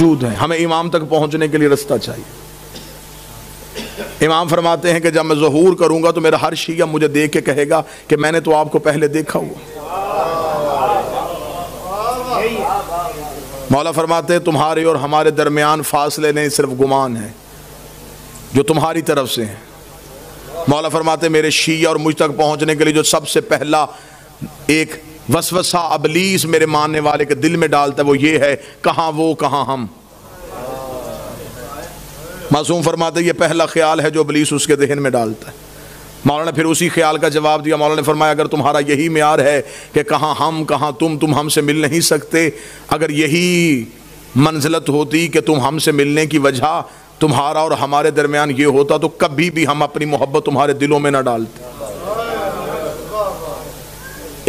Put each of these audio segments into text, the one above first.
موجود ہیں، ہمیں امام تک پہنچنے کے لیے رستہ چاہیے۔ امام فرماتے ہیں کہ جب میں ظہور کروں گا تو میرا ہر شیعہ مجھے دیکھ کے کہے گا کہ میں نے تو آپ کو پہلے دیکھا ہوا۔ مولا فرماتے ہیں تمہارے اور ہمارے درمیان فاصلے نہیں، صرف گمان ہے جو تمہاری طرف سے ہیں۔ مولا فرماتے ہیں میرے شیعہ اور مجھ تک پہنچنے کے لیے جو سب سے پہلا ایک وسوسہ ابلیس میرے ماننے والے کے دل میں ڈالتا ہے وہ یہ ہے، کہاں وہ کہاں ہم۔ معصوم فرماتے ہیں یہ پہلا خیال ہے جو ابلیس اس کے ذہن میں ڈالتا ہے۔ مولانا نے پھر اسی خیال کا جواب دیا، مولانا نے فرمایا اگر تمہارا یہی معیار ہے کہ کہاں ہم کہاں تم ہم سے مل نہیں سکتے، اگر یہی منزلت ہوتی کہ تم ہم سے ملنے کی وجہ تمہارا اور ہمارے درمیان یہ ہوتا تو کبھی بھی ہم اپنی محبت تمہارے دلوں میں نہ ڈالتے۔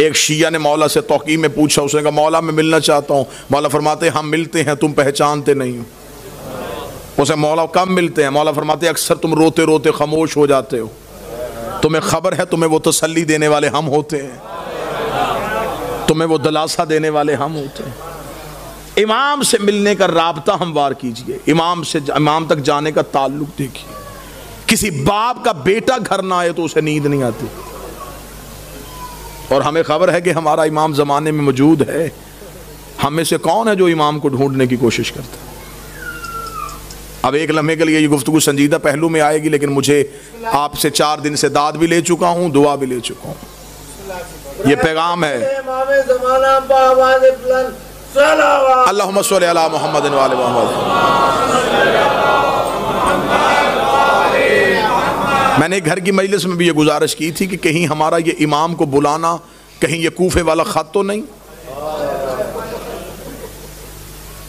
ایک شیعہ نے مولا سے توقیع میں پوچھا، اس نے کہا مولا میں ملنا چاہتا ہوں۔ مولا فرماتے ہم ملتے ہیں، تم پہچانتے نہیں ہو۔ اسے مولا کم ملتے ہیں؟ مولا فرماتے اکثر تم روتے روتے خاموش ہو جاتے ہو، تمہیں خبر ہے تمہیں وہ تسلی دینے والے ہم ہوتے ہیں، تمہیں وہ دلاسا دینے والے ہم ہوتے ہیں۔ امام سے ملنے کا رابطہ ہموار کیجئے، امام تک جانے کا تعلق دیکھیے۔ کسی باپ کا بیٹا گھر نہ آئے تو اسے نیند نہیں آتی، اور ہمیں خبر ہے کہ ہمارا امام زمانے میں موجود ہے۔ ہم میں سے کون ہے جو امام کو ڈھونڈنے کی کوشش کرتا ہے؟ اب ایک لمحے کے لیے یہ گفتگو سنجیدہ پہلو میں آئے گی، لیکن مجھے آپ سے 4 دن سے داد بھی لے چکا ہوں، دعا بھی لے چکا ہوں۔ یہ پیغام ہے اللہم صلی علی محمد و آل محمد۔ میں نے گھر کی مجلس میں بھی یہ گزارش کی تھی کہ کہیں ہمارا یہ امام کو بلانا کہیں یہ کوفے والا خط تو نہیں؟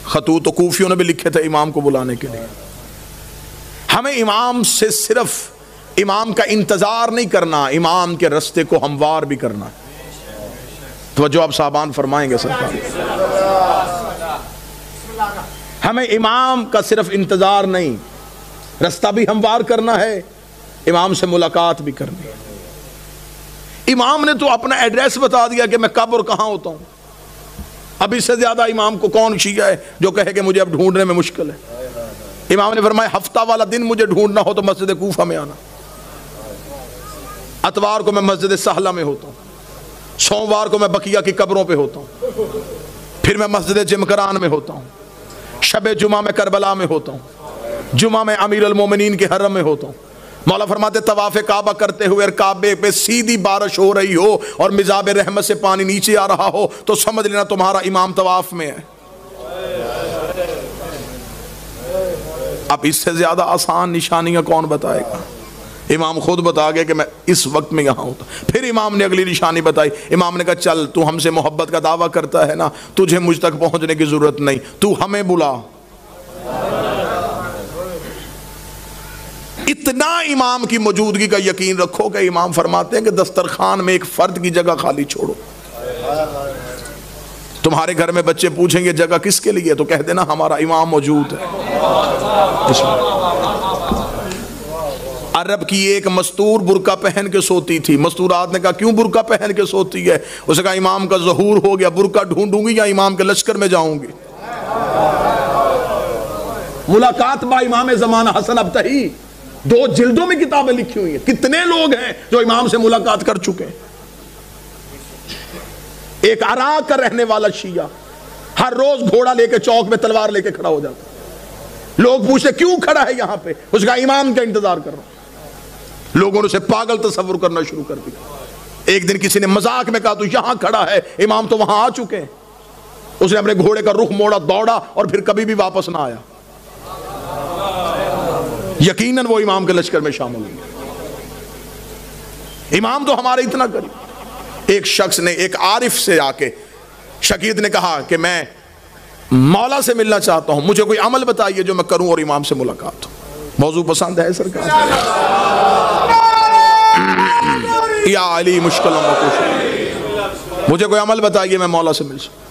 خطوط تو کوفیوں نے بھی لکھے تھے امام کو بلانے کے لیے۔ ہمیں امام سے صرف امام کا انتظار نہیں کرنا، امام کے رستے کو ہموار بھی کرنا ہے۔ توجہ آپ صاحبان فرمائیں گے سرکار؟ ہمیں امام کا صرف انتظار نہیں، رستہ بھی ہموار کرنا ہے، امام سے ملاقات بھی کرنی ہے۔ امام نے تو اپنا ایڈریس بتا دیا کہ میں کب اور کہاں ہوتا ہوں۔ اب اس سے زیادہ امام کو کون شیعہ ہے جو کہے کہ مجھے اب ڈھونڈنے میں مشکل ہے؟ امام نے فرمایا ہفتہ والا دن مجھے ڈھونڈنا ہو تو مسجد کوفہ میں آنا، اتوار کو میں مسجد سہلہ میں ہوتا ہوں، سوموار کو میں بقیہ کی قبروں پہ ہوتا ہوں، پھر میں مسجد جمکران میں ہوتا ہوں، شب جمعہ میں کربلا میں ہوتا ہوں، جمعہ میں امیر المومنین کے حرم میں ہوتا ہوں۔ مولا فرماتے طواف کعبہ کرتے ہوئے اور کعبے پہ سیدھی بارش ہو رہی ہو اور مزاب رحمت سے پانی نیچے آ رہا ہو تو سمجھ لینا تمہارا امام طواف میں ہے۔ اب اس سے زیادہ آسان نشانیاں کون بتائے گا؟ امام خود بتا گیا کہ میں اس وقت میں یہاں ہوتا۔ پھر امام نے اگلی نشانی بتائی، امام نے کہا چل تو ہم سے محبت کا دعویٰ کرتا ہے نا، تجھے مجھ تک پہنچنے کی ضرورت نہیں، تو ہمیں بلا۔ اتنا امام کی موجودگی کا یقین رکھو کہ امام فرماتے ہیں کہ دسترخوان میں ایک فرد کی جگہ خالی چھوڑو۔ تمہارے گھر میں بچے پوچھیں گے جگہ کس کے لیے تو کہہ دینا ہمارا امام موجود ہے۔ عرب کی ایک مستور برقع پہن کے سوتی تھی، مستورات نے کہا کیوں برقع پہن کے سوتی ہے؟ اس نے کہا امام کا ظہور ہو گیا، برقع ڈھونڈوں گی یا امام کے لشکر میں جاؤں گی؟ ملاقات با امام زمانہ حسن ابتہی، 2 جلدوں میں کتابیں لکھی ہوئی ہیں۔ کتنے لوگ ہیں جو امام سے ملاقات کر چکے ہیں؟ ایک عراق کا رہنے والا شیعہ ہر روز گھوڑا لے کے چوک میں تلوار لے کے کھڑا ہو جاتا، لوگ پوچھتے کیوں کھڑا ہے یہاں پہ؟ اس کا امام کا انتظار کر رہا ہوں۔ لوگوں نے اسے پاگل تصور کرنا شروع کر دیا۔ ایک دن کسی نے مذاق میں کہا تو یہاں کھڑا ہے، امام تو وہاں آ چکے ہیں۔ اس نے اپنے گھوڑے کا رخ موڑا، دوڑا اور پھر کبھی بھی واپس نہ آیا۔ یقیناً وہ امام کے لشکر میں شامل ہوئے۔ امام تو ہمارے اتنا قریب۔ ایک شخص نے ایک عارف سے آ کے شقیق نے کہا کہ میں مولا سے ملنا چاہتا ہوں، مجھے کوئی عمل بتائیے جو میں کروں اور امام سے ملاقات ہو۔ موضوع پسند ہے سرکار؟ یا علی مشکلوں مجھے کوئی عمل بتائیے میں مولا سے مل سکوں۔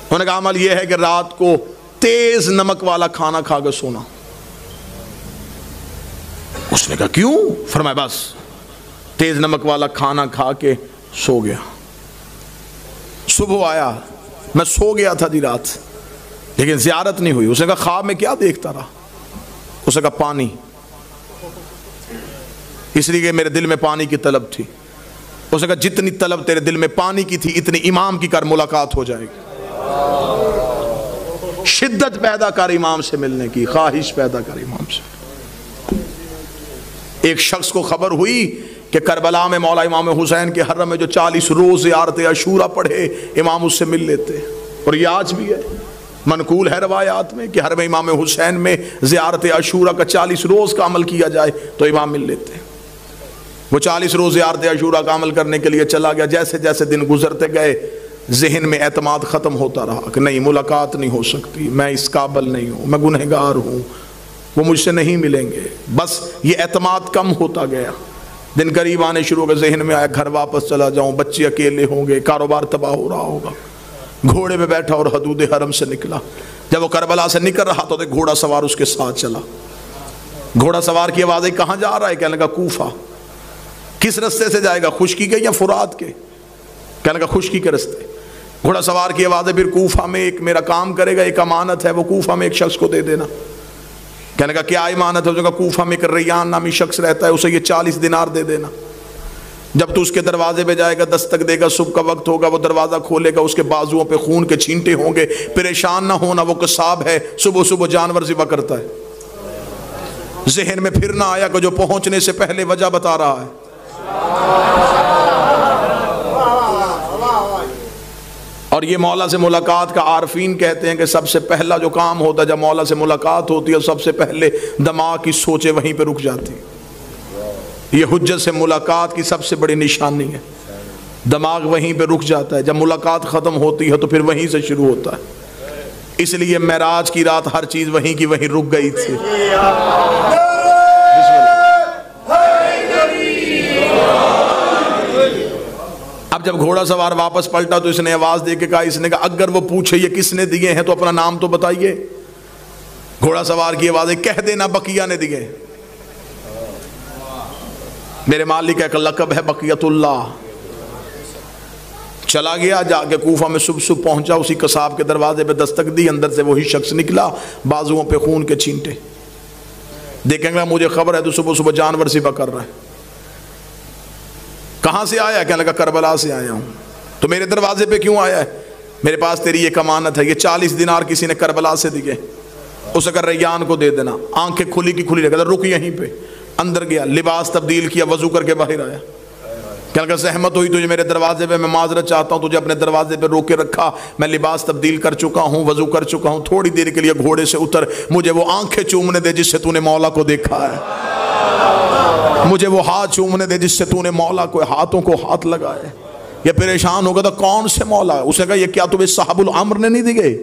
انہوں نے کہا عمل یہ ہے کہ رات کو تیز نمک والا کھانا کھا کے سونا۔ اس نے کہا کیوں؟ فرمایا بس تیز نمک والا کھانا کھا کے سو گیا، صبح آیا میں سو گیا تھا دی رات، لیکن زیارت نہیں ہوئی. اس نے کہا خواب میں کیا دیکھتا رہا؟ اس نے کہا پانی، اس لیے کہ میرے دل میں پانی کی طلب تھی. اس نے کہا جتنی طلب تیرے دل میں پانی کی تھی اتنی امام کی کر، ملاقات ہو جائے گی. شدت پیدا کر امام سے ملنے کی، خواہش پیدا کر امام سے. ایک شخص کو خبر ہوئی کہ کربلا میں مولا امام حسین کے حرم میں جو 40 روز زیارت عاشورہ پڑھے امام اس سے مل لیتے. اور یہ آج بھی ہے، منقول ہے روایات میں کہ حرم امام حسین میں زیارت عاشورہ کا 40 روز کا عمل کیا جائے تو امام مل لیتے. وہ 40 روز زیارت عاشورہ کا عمل کرنے کے لیے چلا گیا. جیسے جیسے دن گزرتے گئے ذہن میں اعتماد ختم ہوتا رہا کہ نہیں، ملاقات نہیں ہو سکتی، میں اس قابل نہیں ہوں، میں گنہگار ہوں، وہ مجھ سے نہیں ملیں گے. بس یہ اعتماد کم ہوتا گیا. دن قریب آنے شروع ہو گئے، ذہن میں آیا گھر واپس چلا جاؤں، بچے اکیلے ہوں گے، کاروبار تباہ ہو رہا ہوگا. گھوڑے پہ بیٹھا اور حدود حرم سے نکلا. جب وہ کربلا سے نکل رہا تو گھوڑا سوار اس کے ساتھ چلا. گھوڑا سوار کی آواز آئی کہاں جا رہا ہے؟ کہنے لگا کوفہ. کس رستے سے جائے گا، خشکی کے یا فرات کے؟ کہنے لگا خشکی کے رستے. گھوڑا سوار کی آواز ہے پھر کوفہ میں ایک میرا کام کرے گا، ایک امانت ہے، وہ کوفہ میں ایک شخص کو دے دینا. کہنے لگا کیا امانت ہے؟ کوفہ میں ایک ریان نامی شخص رہتا ہے، اسے یہ 40 دینار دے دینا. جب تو اس کے دروازے پہ جائے گا، دستک دے گا، صبح کا وقت ہوگا، وہ دروازہ کھولے گا، اس کے بازوؤں پہ خون کے چھینٹے ہوں گے. پریشان نہ ہونا، وہ قصاب ہے، صبح صبح جانور ذبح کرتا ہے. ذہن میں پھر نہ آیا کہ جو پہنچنے سے پہلے وجہ بتا رہا ہے. اور یہ مولا سے ملاقات کا عارفین کہتے ہیں کہ سب سے پہلا جو کام ہوتا ہے جب مولا سے ملاقات ہوتی ہے، سب سے پہلے دماغ کی سوچیں وہیں پہ رک جاتی. یہ حجت سے ملاقات کی سب سے بڑی نشانی ہے. دماغ وہیں پہ رک جاتا ہے. جب ملاقات ختم ہوتی ہے تو پھر وہیں سے شروع ہوتا ہے. اس لیے معراج کی رات ہر چیز وہیں کی وہیں رک گئی تھی. اب جب گھوڑا سوار واپس پلٹا تو اس نے آواز دے کے کہا، اس نے کہا اگر وہ پوچھے یہ کس نے دیے ہیں تو اپنا نام تو بتائیے. گھوڑا سوار کی آواز ہے کہہ دینا بقیہ نے دیے. میرے مالک کا ایک لقب ہے بقیت اللہ. چلا گیا، جا کے کوفہ میں صبح پہنچا، اسی قصاب کے دروازے پہ دستک دی، اندر سے وہی شخص نکلا، بازوؤں پہ خون کے چھینٹے. دیکھیں گے مجھے خبر ہے تو صبح صبح جانور ذبح کر رہا ہے. کہاں سے آیا؟ کہنے لگا کربلا سے آیا ہوں. تو میرے دروازے پہ کیوں آیا ہے؟ میرے پاس تیری ایک امانت ہے، یہ 40 دینار کسی نے کربلا سے دیے، اسے کہا ریان کو دے دینا. آنکھیں کھلی کی کھلی رکھ، رک یہیں پہ. اندر گیا، لباس تبدیل کیا، وضو کر کے باہر آیا. کہنے لگا زحمت ہوئی تجھے میرے دروازے پہ، میں معذرت چاہتا ہوں، تجھے اپنے دروازے پہ روک کے رکھا، میں لباس تبدیل کر چکا ہوں، وضو کر چکا ہوں، تھوڑی دیر کے لیے گھوڑے سے اتر، مجھے وہ آنکھیں چومنے دے جس سے تو نے مولا کو دیکھا ہے، مجھے وہ ہاتھ چومنے دے جس سے تو نے مولا کو ہاتھوں کو ہاتھ لگائے. یہ پریشان ہو گیا تھا کون سے مولا؟ اس نے کہا یہ کیا تمہیں صاحب العمر نے نہیں دیے؟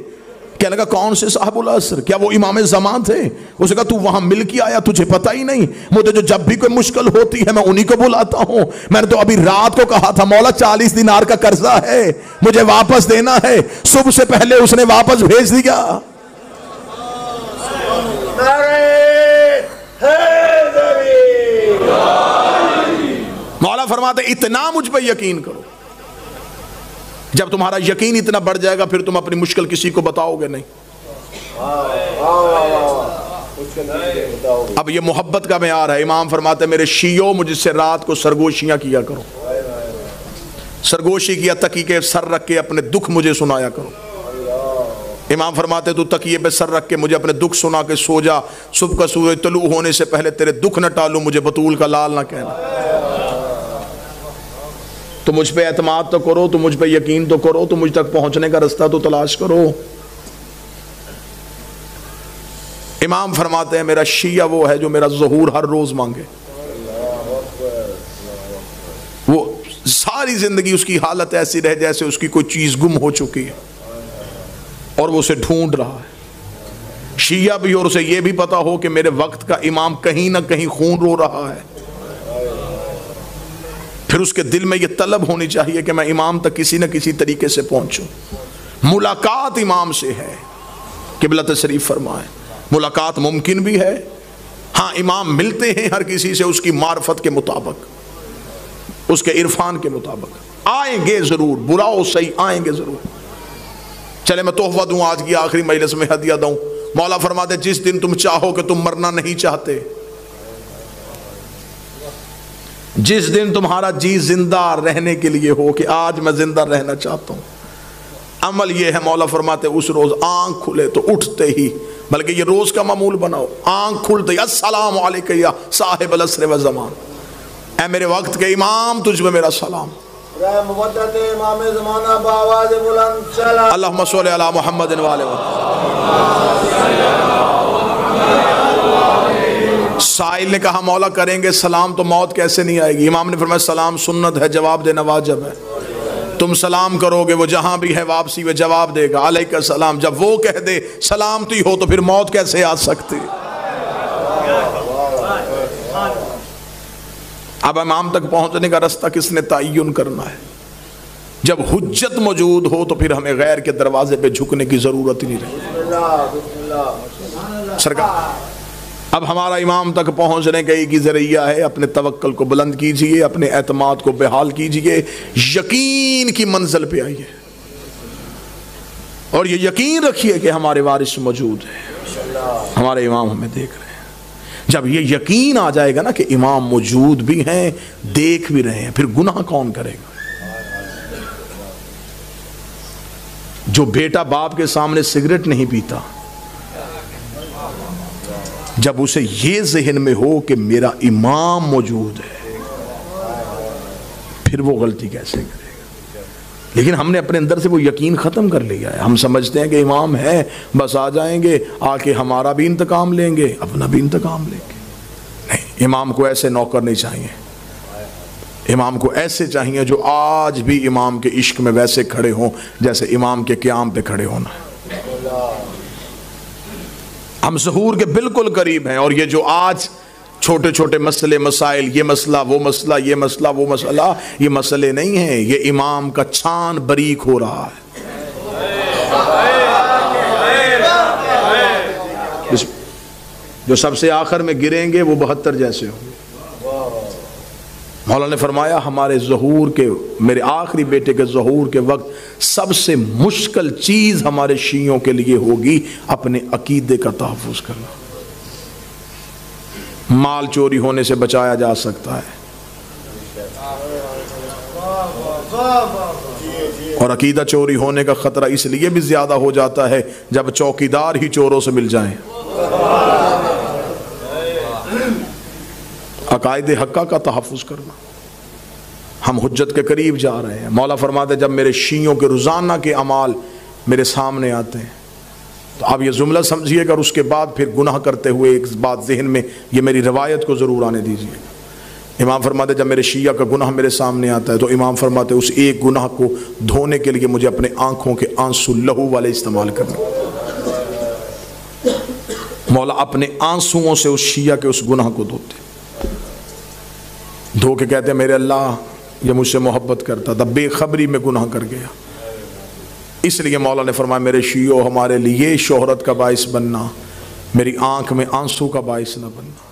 کہنے لگا کون سے صاحب العصر؟ کیا وہ امام زمان تھے؟ اس نے کہا تو وہاں مل کے آیا، تجھے پتہ ہی نہیں؟ مجھے جو جب بھی کوئی مشکل ہوتی ہے میں انہی کو بلاتا ہوں. میں نے تو ابھی رات کو کہا تھا مولا 40 دینار کا قرضہ ہے، مجھے واپس دینا ہے. صبح سے پہلے اس نے واپس بھیج دیا. مولا فرماتے اتنا مجھ پہ یقین کرو. جب تمہارا یقین اتنا بڑھ جائے گا پھر تم اپنی مشکل کسی کو بتاؤ گے نہیں. اب یہ محبت کا معیار ہے. امام فرماتے میرے شیعوں مجھ سے رات کو سرگوشیاں کیا کرو. سرگوشی کیا، تکیے کے سر رکھ کے اپنے دکھ مجھے سنایا کرو. امام فرماتے تو تکیے پہ سر رکھ کے مجھے اپنے دکھ سنا کے سو جا. صبح کا سورج طلوع ہونے سے پہلے تیرے دکھ نہ ٹالوں، مجھے بطول کا لال نہ کہنا. تو مجھ پہ اعتماد تو کرو، تو مجھ پہ یقین تو کرو، تو مجھ تک پہنچنے کا رستہ تو تلاش کرو. امام فرماتے ہیں میرا شیعہ وہ ہے جو میرا ظہور ہر روز مانگے. وہ ساری زندگی اس کی حالت ایسی رہے جیسے اس کی کوئی چیز گم ہو چکی ہے اور وہ اسے ڈھونڈ رہا ہے. شیعہ بھی اور اسے یہ بھی پتا ہو کہ میرے وقت کا امام کہیں نہ کہیں خون رو رہا ہے. پھر اس کے دل میں یہ طلب ہونی چاہیے کہ میں امام تک کسی نہ کسی طریقے سے پہنچوں. ملاقات امام سے ہے. قبلہ تشریف فرمائے ملاقات ممکن بھی ہے. ہاں امام ملتے ہیں ہر کسی سے اس کی معرفت کے مطابق، اس کے عرفان کے مطابق. آئیں گے ضرور، برا ہو صحیح آئیں گے ضرور. چلے میں تحفہ دوں آج کی آخری مجلس میں، ہدیہ دوں. مولا فرماتے جس دن تم چاہو کہ تم مرنا نہیں چاہتے، جس دن تمہارا جی زندہ رہنے کے لیے ہو کہ آج میں زندہ رہنا چاہتا ہوں، عمل یہ ہے مولا فرماتے اس روز آنکھ کھلے تو اٹھتے ہی، بلکہ یہ روز کا معمول بناؤ، آنکھ کھلتے ہی السلام علیکہ یا صاحب العصر والزمان، اے میرے وقت کے امام تجھ میں میرا سلام. مبدت امام زمانہ بآواز بلند سلام. اللہم صلی علی محمد وآلہ وسلم. سائل نے کہا مولا کریں گے سلام تو موت کیسے نہیں آئے گی؟ امام نے فرمایا سلام سنت ہے، جواب دینا واجب ہے. تم سلام کرو گے وہ جہاں بھی ہے واپسی میں جواب دے گا علیکہ السلام. جب وہ کہہ دے سلامتی ہو تو پھر موت کیسے آ سکتی؟ اب امام تک پہنچنے کا رستہ کس نے تعین کرنا ہے؟ جب حجت موجود ہو تو پھر ہمیں غیر کے دروازے پہ جھکنے کی ضرورت ہی نہیں رہی. سرکار اب ہمارا امام تک پہنچنے کا ایک ہی ذریعہ ہے، اپنے توکل کو بلند کیجئے، اپنے اعتماد کو بحال کیجئے، یقین کی منزل پہ آئیے اور یہ یقین رکھیے کہ ہمارے وارث موجود ہیں، ہمارے امام ہمیں دیکھ رہے ہیں. جب یہ یقین آ جائے گا نا کہ امام موجود بھی ہیں، دیکھ بھی رہے ہیں، پھر گناہ کون کرے گا؟ جو بیٹا باپ کے سامنے سگریٹ نہیں پیتا، جب اسے یہ ذہن میں ہو کہ میرا امام موجود ہے، پھر وہ غلطی کیسے کرے گا؟ لیکن ہم نے اپنے اندر سے وہ یقین ختم کر لیا ہے. ہم سمجھتے ہیں کہ امام ہے، بس آ جائیں گے، آ کے ہمارا بھی انتقام لیں گے، اپنا بھی انتقام لیں گے. نہیں، امام کو ایسے نوکر نہیں چاہیے. امام کو ایسے چاہیے جو آج بھی امام کے عشق میں ویسے کھڑے ہوں جیسے امام کے قیام پہ کھڑے ہونا. ہم ظہور کے بالکل قریب ہیں، اور یہ جو آج چھوٹے چھوٹے مسئلے مسائل، یہ مسئلہ وہ مسئلہ، یہ مسئلہ وہ مسئلہ، یہ مسئلے نہیں ہیں، یہ امام کا چھان بریک ہو رہا ہے. جو سب سے آخر میں گریں گے وہ 72 جیسے ہوں. مولا نے فرمایا ہمارے ظہور کے، میرے آخری بیٹے کے ظہور کے وقت سب سے مشکل چیز ہمارے شیعوں کے لیے ہوگی اپنے عقیدے کا تحفظ کرنا. مال چوری ہونے سے بچایا جا سکتا ہے، اور عقیدہ چوری ہونے کا خطرہ اس لیے بھی زیادہ ہو جاتا ہے جب چوکیدار ہی چوروں سے مل جائیں. عقائد حقہ کا تحفظ کرنا. ہم حجت کے قریب جا رہے ہیں. مولا فرماتے جب میرے شیعوں کے روزانہ کے اعمال میرے سامنے آتے ہیں تو آپ یہ جملہ سمجھیے گا، اور اس کے بعد پھر گناہ کرتے ہوئے ایک بات ذہن میں، یہ میری روایت کو ضرور آنے دیجیے. امام فرماتے جب میرے شیعہ کا گناہ میرے سامنے آتا ہے تو امام فرماتے اس ایک گناہ کو دھونے کے لیے مجھے اپنے آنکھوں کے آنسو لہو والے استعمال کرنا. مولا اپنے آنسوؤں سے اس شیعہ کے اس گناہ کو دھوتے، دھو کے کہتے ہیں میرے اللہ یہ مجھ سے محبت کرتا تھا، بے خبری میں گناہ کر گیا. اس لیے مولا نے فرمایا میرے شیعوں ہمارے لیے شہرت کا باعث بننا، میری آنکھ میں آنسو کا باعث نہ بننا.